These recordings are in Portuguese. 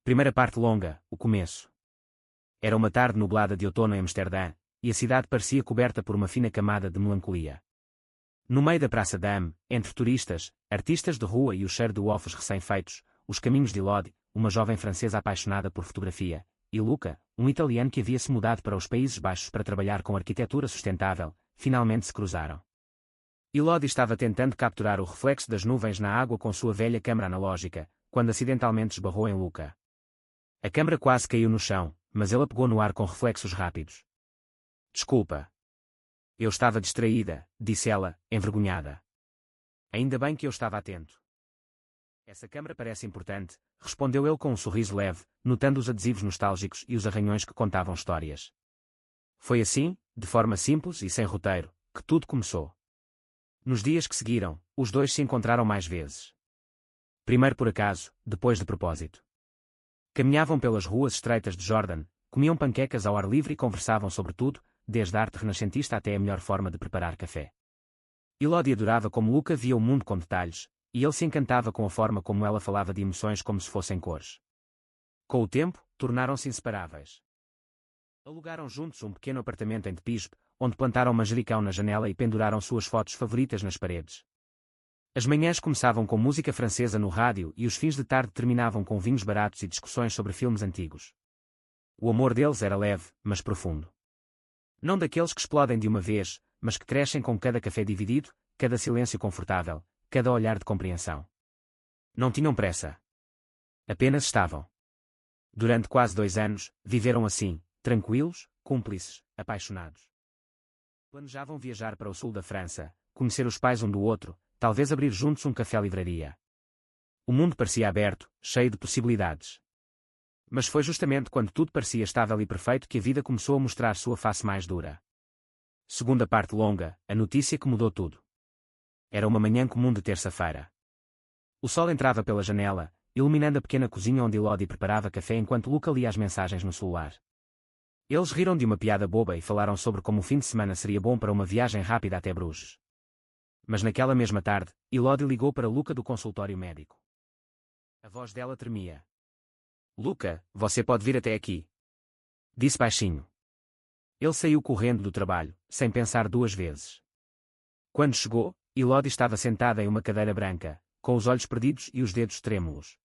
Primeira parte longa, o começo. Era uma tarde nublada de outono em Amsterdã, e a cidade parecia coberta por uma fina camada de melancolia. No meio da Praça Dam, entre turistas, artistas de rua e o cheiro de ovos recém-feitos, os caminhos de Elodie, uma jovem francesa apaixonada por fotografia, e Luca, um italiano que havia se mudado para os Países Baixos para trabalhar com arquitetura sustentável, finalmente se cruzaram. Elodie estava tentando capturar o reflexo das nuvens na água com sua velha câmera analógica, quando acidentalmente esbarrou em Luca. A câmera quase caiu no chão, mas ele a pegou no ar com reflexos rápidos. Desculpa. Eu estava distraída, disse ela, envergonhada. Ainda bem que eu estava atento. Essa câmara parece importante, respondeu ele com um sorriso leve, notando os adesivos nostálgicos e os arranhões que contavam histórias. Foi assim, de forma simples e sem roteiro, que tudo começou. Nos dias que seguiram, os dois se encontraram mais vezes. Primeiro por acaso, depois de propósito. Caminhavam pelas ruas estreitas de Jordan, comiam panquecas ao ar livre e conversavam sobre tudo, desde a arte renascentista até a melhor forma de preparar café. Elodie adorava como Luca via o mundo com detalhes, e ele se encantava com a forma como ela falava de emoções como se fossem cores. Com o tempo, tornaram-se inseparáveis. Alugaram juntos um pequeno apartamento em Tepisbe, onde plantaram manjericão na janela e penduraram suas fotos favoritas nas paredes. As manhãs começavam com música francesa no rádio e os fins de tarde terminavam com vinhos baratos e discussões sobre filmes antigos. O amor deles era leve, mas profundo. Não daqueles que explodem de uma vez, mas que crescem com cada café dividido, cada silêncio confortável, cada olhar de compreensão. Não tinham pressa. Apenas estavam. Durante quase 2 anos, viveram assim, tranquilos, cúmplices, apaixonados. Planejavam viajar para o sul da França, conhecer os pais um do outro, talvez abrir juntos um café-livraria. O mundo parecia aberto, cheio de possibilidades. Mas foi justamente quando tudo parecia estável e perfeito que a vida começou a mostrar sua face mais dura. Segunda parte longa, a notícia que mudou tudo. Era uma manhã comum de terça-feira. O sol entrava pela janela, iluminando a pequena cozinha onde Elodie preparava café enquanto Luca lia as mensagens no celular. Eles riram de uma piada boba e falaram sobre como o fim de semana seria bom para uma viagem rápida até Bruges. Mas naquela mesma tarde, Elodie ligou para Luca do consultório médico. A voz dela tremia. Luca, você pode vir até aqui. Disse baixinho. Ele saiu correndo do trabalho, sem pensar 2 vezes. Quando chegou, Elodie estava sentada em uma cadeira branca, com os olhos perdidos e os dedos trêmulos.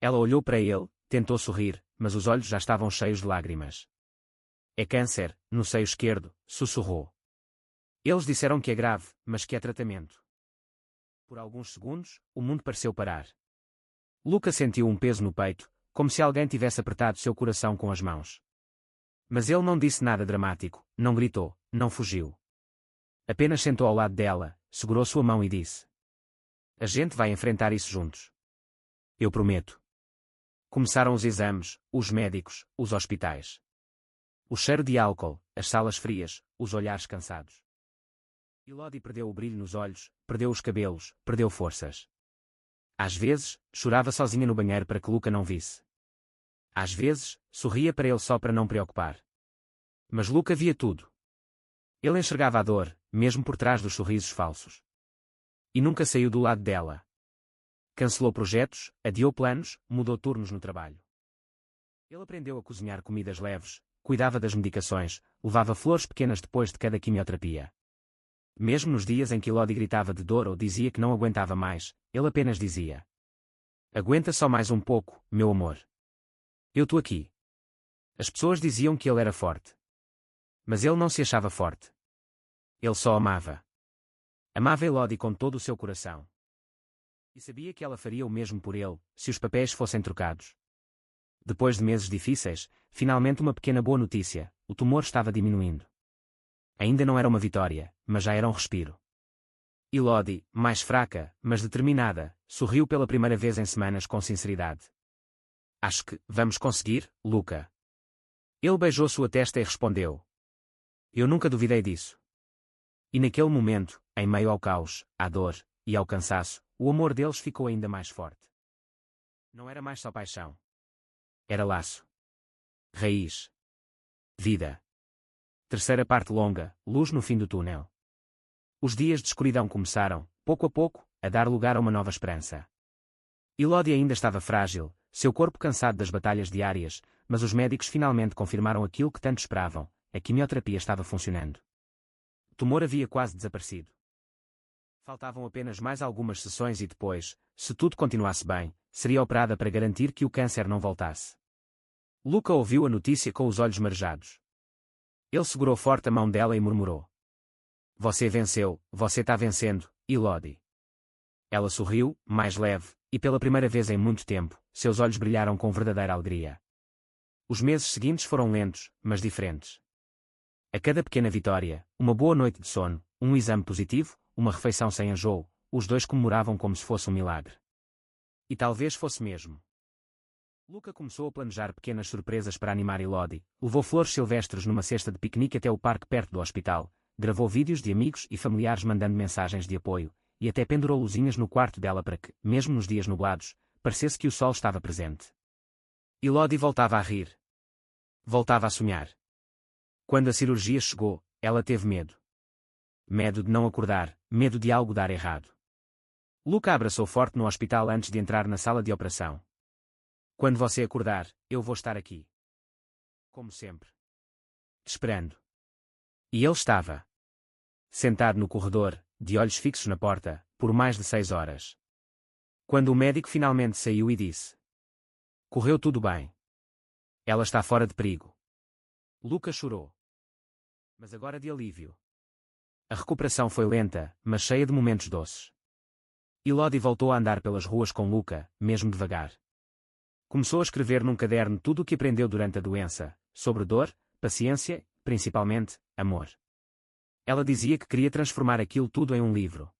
Ela olhou para ele, tentou sorrir, mas os olhos já estavam cheios de lágrimas. É câncer, no seio esquerdo, sussurrou. Eles disseram que é grave, mas que é tratamento. Por alguns segundos, o mundo pareceu parar. Luca sentiu um peso no peito, como se alguém tivesse apertado seu coração com as mãos. Mas ele não disse nada dramático, não gritou, não fugiu. Apenas sentou ao lado dela, segurou sua mão e disse: A gente vai enfrentar isso juntos. Eu prometo. Começaram os exames, os médicos, os hospitais. O cheiro de álcool, as salas frias, os olhares cansados. Elodie perdeu o brilho nos olhos, perdeu os cabelos, perdeu forças. Às vezes, chorava sozinha no banheiro para que Luca não visse. Às vezes, sorria para ele só para não preocupar. Mas Luca via tudo. Ele enxergava a dor, mesmo por trás dos sorrisos falsos. E nunca saiu do lado dela. Cancelou projetos, adiou planos, mudou turnos no trabalho. Ele aprendeu a cozinhar comidas leves, cuidava das medicações, levava flores pequenas depois de cada quimioterapia. Mesmo nos dias em que Elodie gritava de dor ou dizia que não aguentava mais, ele apenas dizia: Aguenta só mais um pouco, meu amor. Eu tô aqui. As pessoas diziam que ele era forte. Mas ele não se achava forte. Ele só amava. Amava Elodie com todo o seu coração. E sabia que ela faria o mesmo por ele, se os papéis fossem trocados. Depois de meses difíceis, finalmente uma pequena boa notícia: o tumor estava diminuindo. Ainda não era uma vitória, mas já era um respiro. Elodie, mais fraca, mas determinada, sorriu pela primeira vez em semanas com sinceridade. Acho que vamos conseguir, Luca. Ele beijou sua testa e respondeu. Eu nunca duvidei disso. E naquele momento, em meio ao caos, à dor e ao cansaço, o amor deles ficou ainda mais forte. Não era mais só paixão. Era laço. Raiz. Vida. Terceira parte longa, luz no fim do túnel. Os dias de escuridão começaram, pouco a pouco, a dar lugar a uma nova esperança. Elodie ainda estava frágil, seu corpo cansado das batalhas diárias, mas os médicos finalmente confirmaram aquilo que tanto esperavam: a quimioterapia estava funcionando. O tumor havia quase desaparecido. Faltavam apenas mais algumas sessões e depois, se tudo continuasse bem, seria operada para garantir que o câncer não voltasse. Luca ouviu a notícia com os olhos marejados. Ele segurou forte a mão dela e murmurou: Você venceu, você está vencendo, Elodie. Ela sorriu, mais leve, e pela primeira vez em muito tempo, seus olhos brilharam com verdadeira alegria. Os meses seguintes foram lentos, mas diferentes. A cada pequena vitória, uma boa noite de sono, um exame positivo, uma refeição sem enjoo, os dois comemoravam como se fosse um milagre. E talvez fosse mesmo. Luca começou a planejar pequenas surpresas para animar Elodie, levou flores silvestres numa cesta de piquenique até o parque perto do hospital, gravou vídeos de amigos e familiares mandando mensagens de apoio, e até pendurou luzinhas no quarto dela para que, mesmo nos dias nublados, parecesse que o sol estava presente. Elodie voltava a rir. Voltava a sonhar. Quando a cirurgia chegou, ela teve medo. Medo de não acordar, medo de algo dar errado. Luca abraçou forte no hospital antes de entrar na sala de operação. Quando você acordar, eu vou estar aqui. Como sempre. Esperando. E ele estava. Sentado no corredor, de olhos fixos na porta, por mais de 6 horas. Quando o médico finalmente saiu e disse: Correu tudo bem. Ela está fora de perigo. Luca chorou. Mas agora de alívio. A recuperação foi lenta, mas cheia de momentos doces. Elodie voltou a andar pelas ruas com Luca, mesmo devagar. Começou a escrever num caderno tudo o que aprendeu durante a doença, sobre dor, paciência, principalmente, amor. Ela dizia que queria transformar aquilo tudo em um livro.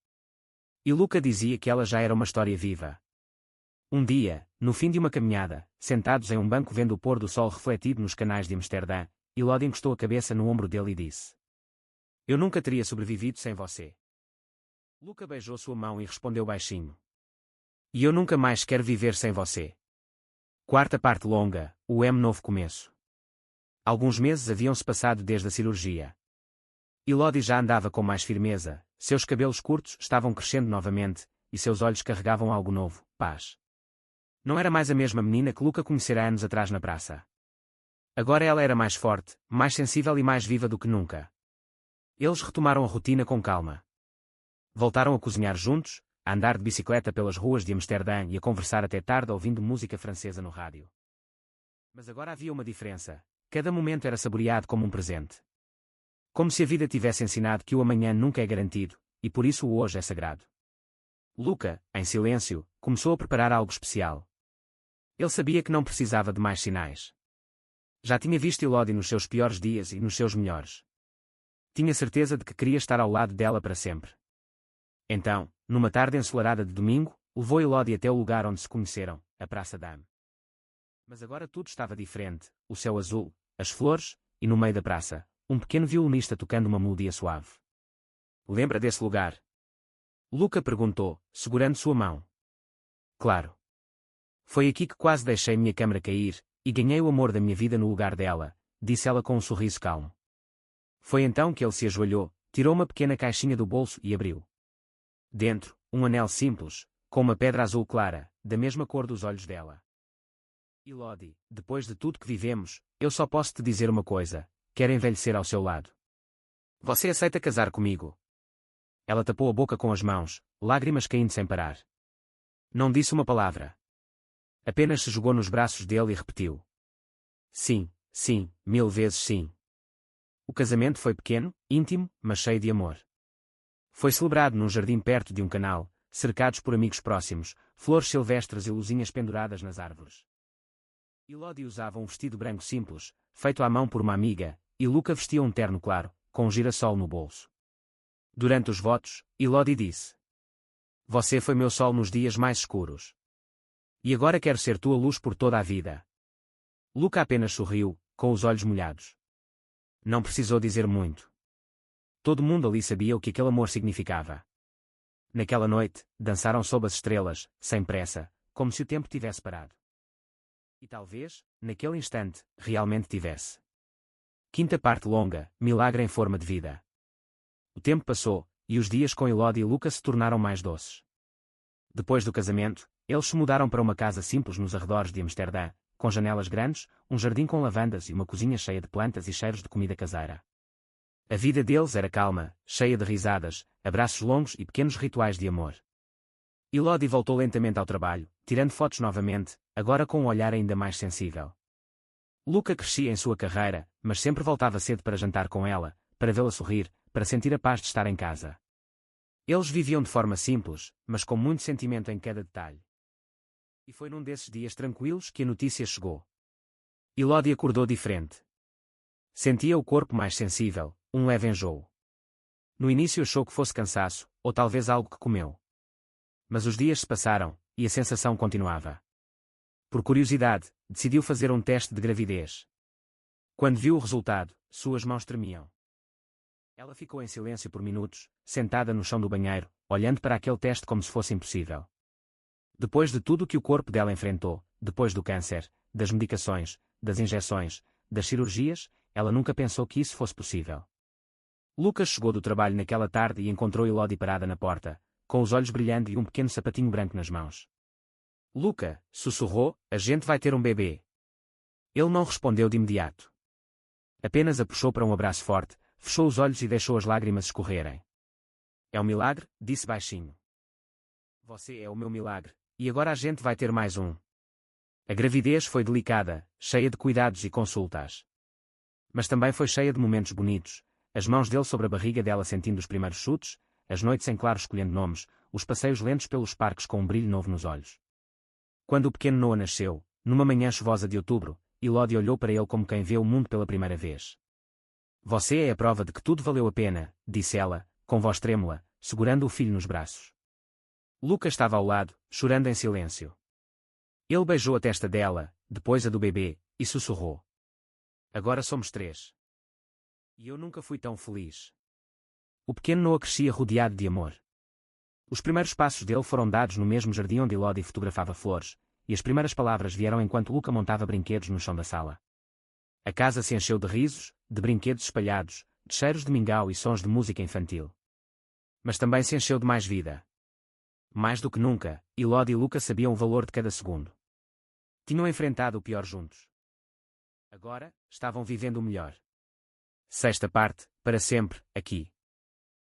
E Luca dizia que ela já era uma história viva. Um dia, no fim de uma caminhada, sentados em um banco vendo o pôr do sol refletido nos canais de Amsterdã, Elodie encostou a cabeça no ombro dele e disse: Eu nunca teria sobrevivido sem você. Luca beijou sua mão e respondeu baixinho: E eu nunca mais quero viver sem você. Quarta parte longa, o novo começo. Alguns meses haviam-se passado desde a cirurgia. Elodie já andava com mais firmeza, seus cabelos curtos estavam crescendo novamente, e seus olhos carregavam algo novo, paz. Não era mais a mesma menina que Luca conhecera anos atrás na praça. Agora ela era mais forte, mais sensível e mais viva do que nunca. Eles retomaram a rotina com calma. Voltaram a cozinhar juntos, a andar de bicicleta pelas ruas de Amsterdã e a conversar até tarde ouvindo música francesa no rádio. Mas agora havia uma diferença: cada momento era saboreado como um presente. Como se a vida tivesse ensinado que o amanhã nunca é garantido, e por isso o hoje é sagrado. Luca, em silêncio, começou a preparar algo especial. Ele sabia que não precisava de mais sinais. Já tinha visto Elodie nos seus piores dias e nos seus melhores. Tinha certeza de que queria estar ao lado dela para sempre. Então, numa tarde ensolarada de domingo, levou Elodie até o lugar onde se conheceram, a Praça Dame. Mas agora tudo estava diferente: o céu azul, as flores, e no meio da praça, um pequeno violinista tocando uma melodia suave. Lembra desse lugar? Luca perguntou, segurando sua mão. Claro. Foi aqui que quase deixei minha câmara cair, e ganhei o amor da minha vida no lugar dela, disse ela com um sorriso calmo. Foi então que ele se ajoelhou, tirou uma pequena caixinha do bolso e abriu. Dentro, um anel simples, com uma pedra azul clara, da mesma cor dos olhos dela. Elodie, depois de tudo que vivemos, eu só posso te dizer uma coisa: quero envelhecer ao seu lado. Você aceita casar comigo? Ela tapou a boca com as mãos, lágrimas caindo sem parar. Não disse uma palavra. Apenas se jogou nos braços dele e repetiu: Sim, sim, 1000 vezes sim. O casamento foi pequeno, íntimo, mas cheio de amor. Foi celebrado num jardim perto de um canal, cercados por amigos próximos, flores silvestres e luzinhas penduradas nas árvores. Elodie usava um vestido branco simples, feito à mão por uma amiga, e Luca vestia um terno claro, com um girassol no bolso. Durante os votos, Elodie disse: Você foi meu sol nos dias mais escuros. E agora quero ser tua luz por toda a vida. Luca apenas sorriu, com os olhos molhados. Não precisou dizer muito. Todo mundo ali sabia o que aquele amor significava. Naquela noite, dançaram sob as estrelas, sem pressa, como se o tempo tivesse parado. E talvez, naquele instante, realmente tivesse. Quinta parte longa, milagre em forma de vida. O tempo passou, e os dias com Elodie e Luca se tornaram mais doces. Depois do casamento, eles se mudaram para uma casa simples nos arredores de Amsterdã, com janelas grandes, um jardim com lavandas e uma cozinha cheia de plantas e cheiros de comida caseira. A vida deles era calma, cheia de risadas, abraços longos e pequenos rituais de amor. Elodie voltou lentamente ao trabalho, tirando fotos novamente, agora com um olhar ainda mais sensível. Luca crescia em sua carreira, mas sempre voltava cedo para jantar com ela, para vê-la sorrir, para sentir a paz de estar em casa. Eles viviam de forma simples, mas com muito sentimento em cada detalhe. E foi num desses dias tranquilos que a notícia chegou. Elodie acordou diferente. Sentia o corpo mais sensível, um leve enjoo. No início achou que fosse cansaço, ou talvez algo que comeu. Mas os dias se passaram, e a sensação continuava. Por curiosidade, decidiu fazer um teste de gravidez. Quando viu o resultado, suas mãos tremiam. Ela ficou em silêncio por minutos, sentada no chão do banheiro, olhando para aquele teste como se fosse impossível. Depois de tudo o que o corpo dela enfrentou, depois do câncer, das medicações, das injeções, das cirurgias, ela nunca pensou que isso fosse possível. Lucas chegou do trabalho naquela tarde e encontrou Elodie parada na porta, com os olhos brilhando e um pequeno sapatinho branco nas mãos. Luca, sussurrou, a gente vai ter um bebê. Ele não respondeu de imediato. Apenas a puxou para um abraço forte, fechou os olhos e deixou as lágrimas escorrerem. É um milagre, disse baixinho. Você é o meu milagre, e agora a gente vai ter mais um. A gravidez foi delicada, cheia de cuidados e consultas. Mas também foi cheia de momentos bonitos, as mãos dele sobre a barriga dela sentindo os primeiros chutes, as noites em claro escolhendo nomes, os passeios lentos pelos parques com um brilho novo nos olhos. Quando o pequeno Noah nasceu, numa manhã chuvosa de outubro, Elodie olhou para ele como quem vê o mundo pela primeira vez. Você é a prova de que tudo valeu a pena, disse ela, com voz trêmula, segurando o filho nos braços. Luca estava ao lado, chorando em silêncio. Ele beijou a testa dela, depois a do bebê, e sussurrou. Agora somos 3. E eu nunca fui tão feliz. O pequeno Noah crescia rodeado de amor. Os primeiros passos dele foram dados no mesmo jardim onde Elodie fotografava flores, e as primeiras palavras vieram enquanto Luca montava brinquedos no chão da sala. A casa se encheu de risos, de brinquedos espalhados, de cheiros de mingau e sons de música infantil. Mas também se encheu de mais vida. Mais do que nunca, Elodie e Luca sabiam o valor de cada segundo. Tinham enfrentado o pior juntos. Agora, estavam vivendo o melhor. Sexta parte, para sempre, aqui.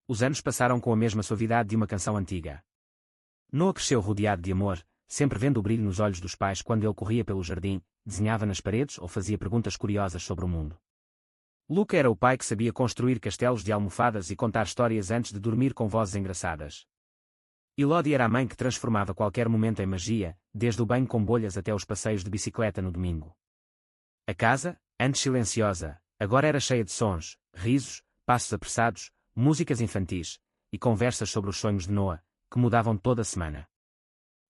Os anos passaram com a mesma suavidade de uma canção antiga. Noah cresceu rodeado de amor, sempre vendo o brilho nos olhos dos pais quando ele corria pelo jardim, desenhava nas paredes ou fazia perguntas curiosas sobre o mundo. Luca era o pai que sabia construir castelos de almofadas e contar histórias antes de dormir com vozes engraçadas. Elodie era a mãe que transformava qualquer momento em magia, desde o banho com bolhas até os passeios de bicicleta no domingo. A casa, antes silenciosa, agora era cheia de sons, risos, passos apressados, músicas infantis, e conversas sobre os sonhos de Noah, que mudavam toda semana.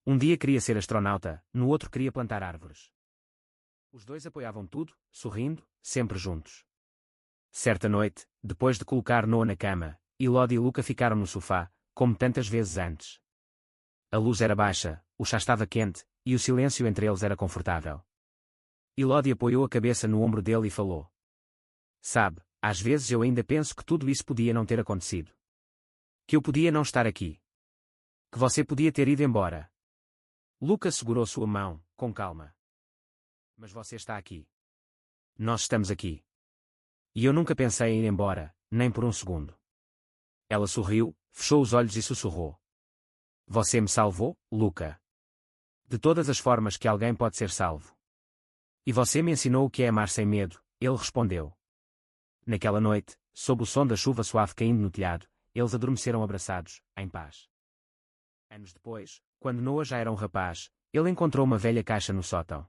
Um dia queria ser astronauta, no outro queria plantar árvores. Os dois apoiavam tudo, sorrindo, sempre juntos. Certa noite, depois de colocar Noah na cama, Elodie e Luca ficaram no sofá, como tantas vezes antes. A luz era baixa, o chá estava quente, e o silêncio entre eles era confortável. Elodie apoiou a cabeça no ombro dele e falou. Sabe, às vezes eu ainda penso que tudo isso podia não ter acontecido. Que eu podia não estar aqui. Que você podia ter ido embora. Luca segurou sua mão, com calma. Mas você está aqui. Nós estamos aqui. E eu nunca pensei em ir embora, nem por um segundo. Ela sorriu, fechou os olhos e sussurrou. Você me salvou, Luca. De todas as formas que alguém pode ser salvo. E você me ensinou o que é amar sem medo, ele respondeu. Naquela noite, sob o som da chuva suave caindo no telhado, eles adormeceram abraçados, em paz. Anos depois, quando Noah já era um rapaz, ele encontrou uma velha caixa no sótão.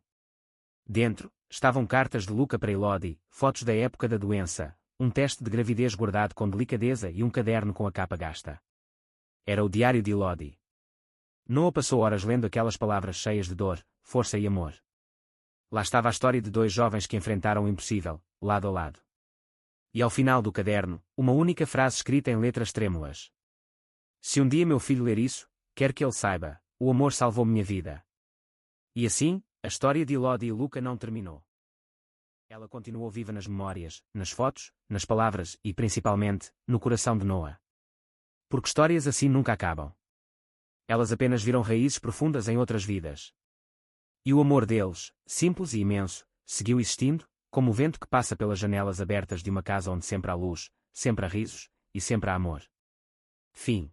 Dentro, estavam cartas de Luca para Elodie, fotos da época da doença, um teste de gravidez guardado com delicadeza e um caderno com a capa gasta. Era o diário de Elodie. Noah passou horas lendo aquelas palavras cheias de dor, força e amor. Lá estava a história de 2 jovens que enfrentaram o impossível, lado a lado. E ao final do caderno, uma única frase escrita em letras trêmulas. Se um dia meu filho ler isso, quero que ele saiba, o amor salvou minha vida. E assim, a história de Elodie e Luca não terminou. Ela continuou viva nas memórias, nas fotos, nas palavras e, principalmente, no coração de Noah. Porque histórias assim nunca acabam. elas apenas viram raízes profundas em outras vidas. E o amor deles, simples e imenso, seguiu existindo, como o vento que passa pelas janelas abertas de uma casa onde sempre há luz, sempre há risos, e sempre há amor. Fim.